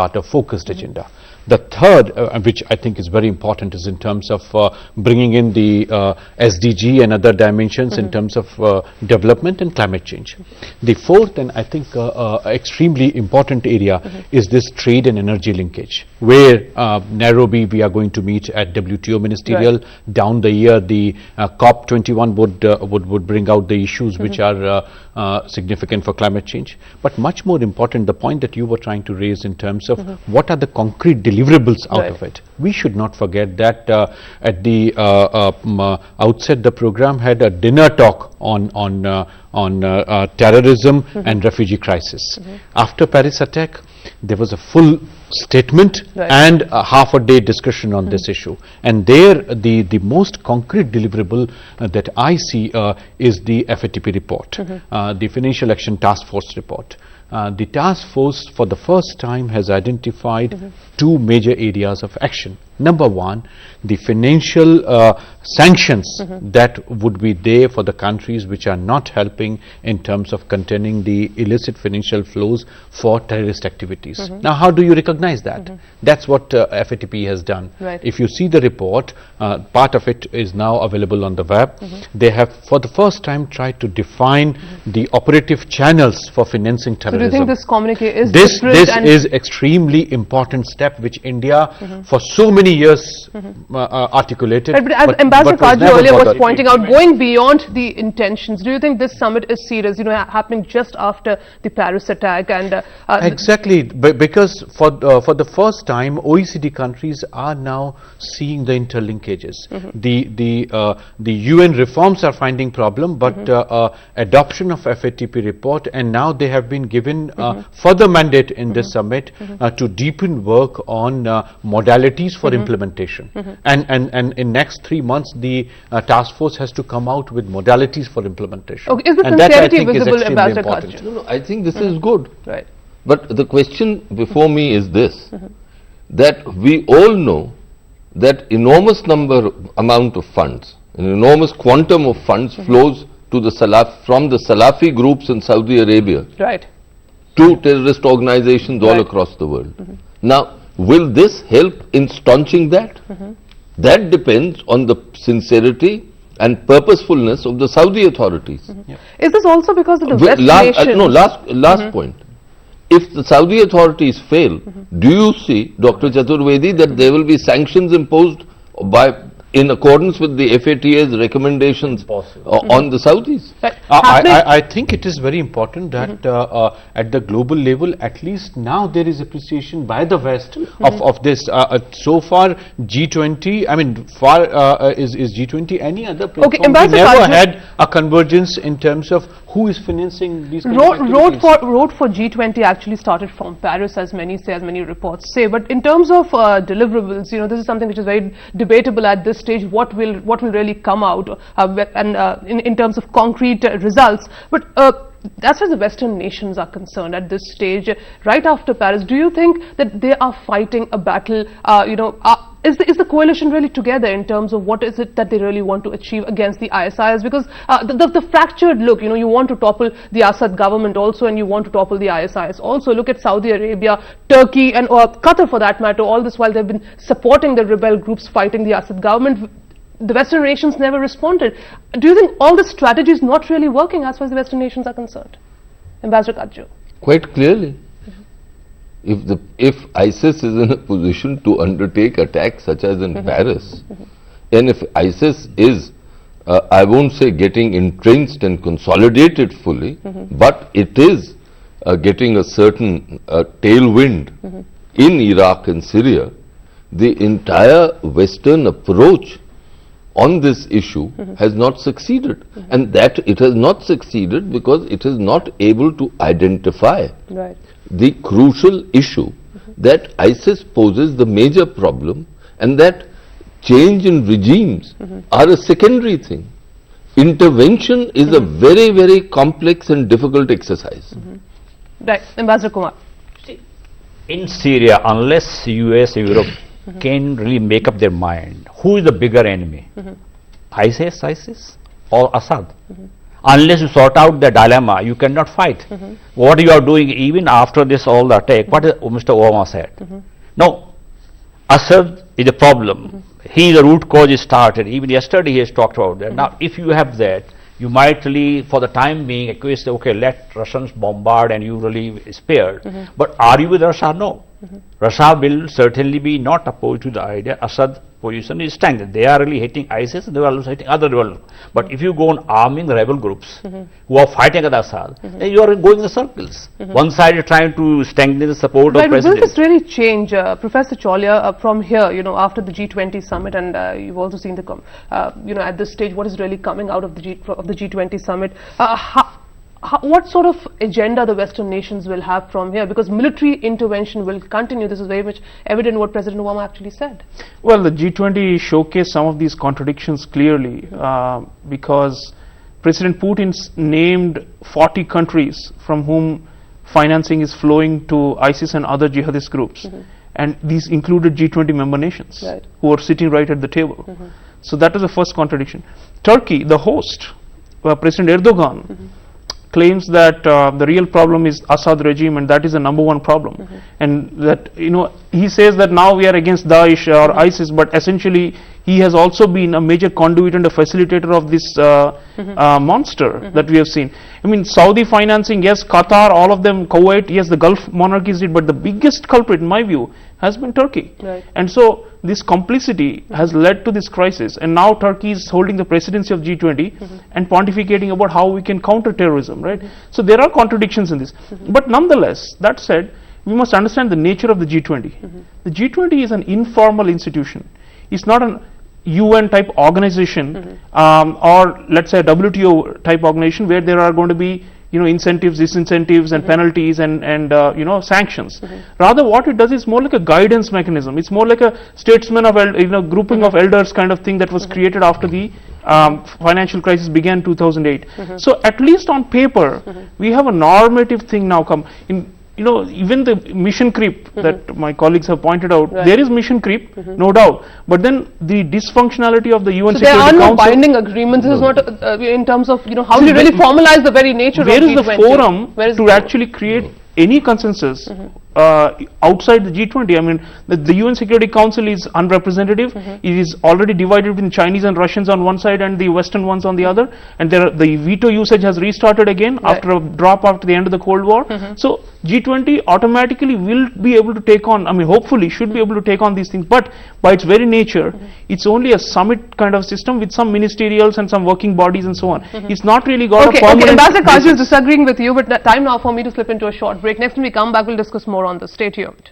part of focused agenda. The third, which I think is very important, is in terms of bringing in the SDG and other dimensions in terms of development and climate change. The fourth, and I think extremely important area, is this trade and energy linkage, where Nairobi we are going to meet at WTO ministerial. Down the year, the COP21 would bring out the issues which are significant for climate change. But much more important, the point that you were trying to raise in terms of what are the concrete deliverables out of it. We should not forget that at the outset, the program had a dinner talk on terrorism and refugee crisis. After Paris attack, there was a full statement and a half a day discussion on this issue. And there, the most concrete deliverable that I see is the FATP report, the Financial Action Task Force report. The task force for the first time has identified two major areas of action. Number one, the financial sanctions that would be there for the countries which are not helping in terms of containing the illicit financial flows for terrorist activities. Now, how do you recognize that? That's what FATP has done. If you see the report, part of it is now available on the web. They have for the first time tried to define the operative channels for financing terrorism. So do you think this communique is this is extremely important step which India for so many years articulated. But as Ambassador Kaju earlier was pointing out, going beyond the intentions, do you think this summit is serious, happening just after the Paris attack? And exactly, because for the first time, OECD countries are now seeing the interlinkages. The UN reforms are finding problem, but adoption of FATP report, and now they have been given further mandate in this summit to deepen work on modalities for implementation. And in next 3 months, the task force has to come out with modalities for implementation. Okay, is the sincerity visible, Ambassador Kaju? No, I think this is good. Right. But the question before me is this, that we all know that enormous amount of funds, an enormous quantum of funds flows to the from the Salafi groups in Saudi Arabia to terrorist organizations all across the world. Now, will this help in staunching that? That depends on the sincerity and purposefulness of the Saudi authorities. Is this also because of the West nations? Last point. If the Saudi authorities fail, do you see, Dr. Chaturvedi, that there will be sanctions imposed in accordance with the FATA's recommendations on the Saudis? I think it is very important that at the global level, at least now there is appreciation by the West of this. So far, G20, I mean, is G20 any other platform? We never had a convergence in terms of who is financing these kind of activities. Road for G20 actually started from Paris, as many reports say. But in terms of deliverables, this is something which is very debatable at this stage. What will really come out, in terms of concrete results? But as far as the Western nations are concerned at this stage, right after Paris, do you think that they are fighting a battle? Is the coalition really together in terms of what is it that they really want to achieve against the ISIS? Because the fractured look, you want to topple the Assad government also, and you want to topple the ISIS also. Look at Saudi Arabia, Turkey, and Qatar for that matter. All this while they've been supporting the rebel groups fighting the Assad government. The Western nations never responded. Do you think all this strategy is not really working as far as the Western nations are concerned? Ambassador Kaju. Quite clearly. If ISIS is in a position to undertake attacks such as in Paris, and if ISIS is, I won't say getting entrenched and consolidated fully, but it is getting a certain tailwind in Iraq and Syria, the entire Western approach on this issue has not succeeded. And that it has not succeeded because it is not able to identify the crucial issue that ISIS poses the major problem, and that change in regimes are a secondary thing. Intervention is a very, very complex and difficult exercise. Right. Ambassador Kumar. In Syria, unless US, Europe can really make up their mind, who is the bigger enemy? ISIS or Assad? unless you sort out the dilemma, you cannot fight. What you are doing even after this all the attack, what Mr. Obama said. Now, Assad is a problem. He, the root cause is started. Even yesterday he has talked about that. Now, if you have that, you might really, for the time being, acquiesce, okay, let Russians bombard and you really spared. But are you with Russia? No. Russia will certainly be not opposed to the idea. Assad position is stagnant. They are really hating ISIS, they are also hating other rebel. But if you go on arming the rebel groups who are fighting at Assad, then you are going in circles. One side is trying to strengthen the support of president. Will this really change, Professor Chaulia, from here, after the G20 summit, and you've also seen the, at this stage, what is really coming out of the G20 summit? What sort of agenda the Western nations will have from here? Because military intervention will continue. This is very much evident what President Obama actually said. Well, the G20 showcased some of these contradictions clearly because President Putin named 40 countries from whom financing is flowing to ISIS and other jihadist groups. And these included G20 member nations who are sitting right at the table. So that was the first contradiction. Turkey, the host, President Erdogan, claims that the real problem is Assad regime, and that is the #1 problem. And that, he says that now we are against Daesh or ISIS, but essentially he has also been a major conduit and a facilitator of this monster that we have seen. I mean, Saudi financing, yes, Qatar, all of them, Kuwait, yes, the Gulf monarchies did, but the biggest culprit, in my view, has been Turkey. And so this complicity has led to this crisis, and now Turkey is holding the presidency of G20 and pontificating about how we can counter terrorism, right? So there are contradictions in this. But nonetheless, that said, we must understand the nature of the G20. The G20 is an informal institution. It's not an UN type organization or let's say a WTO type organization where there are going to be incentives, disincentives and penalties and sanctions. Rather what it does is more like a guidance mechanism. It's more like a statesman of grouping of elders kind of thing that was created after the financial crisis began 2008. So at least on paper we have a normative thing now come in. Even the mission creep that my colleagues have pointed out, there is mission creep, no doubt. But then the dysfunctionality of the UN Security Council. So there are no binding agreements. This is not in terms of how do you really formalize the very nature of G20? Where is the forum to actually create any consensus outside the G20? I mean, the UN Security Council is unrepresentative. It is already divided between Chinese and Russians on one side and the Western ones on the other. And the veto usage has restarted again after a drop after the end of the Cold War. So G20 automatically will be able to take on, hopefully should be able to take on these things. But by its very nature, it's only a summit kind of system with some ministerials and some working bodies and so on. It's not really got a permanent... Okay, Ambassador Kajal is disagreeing with you, but time now for me to slip into a short break. Next when we come back, we'll discuss more on this. Stay tuned.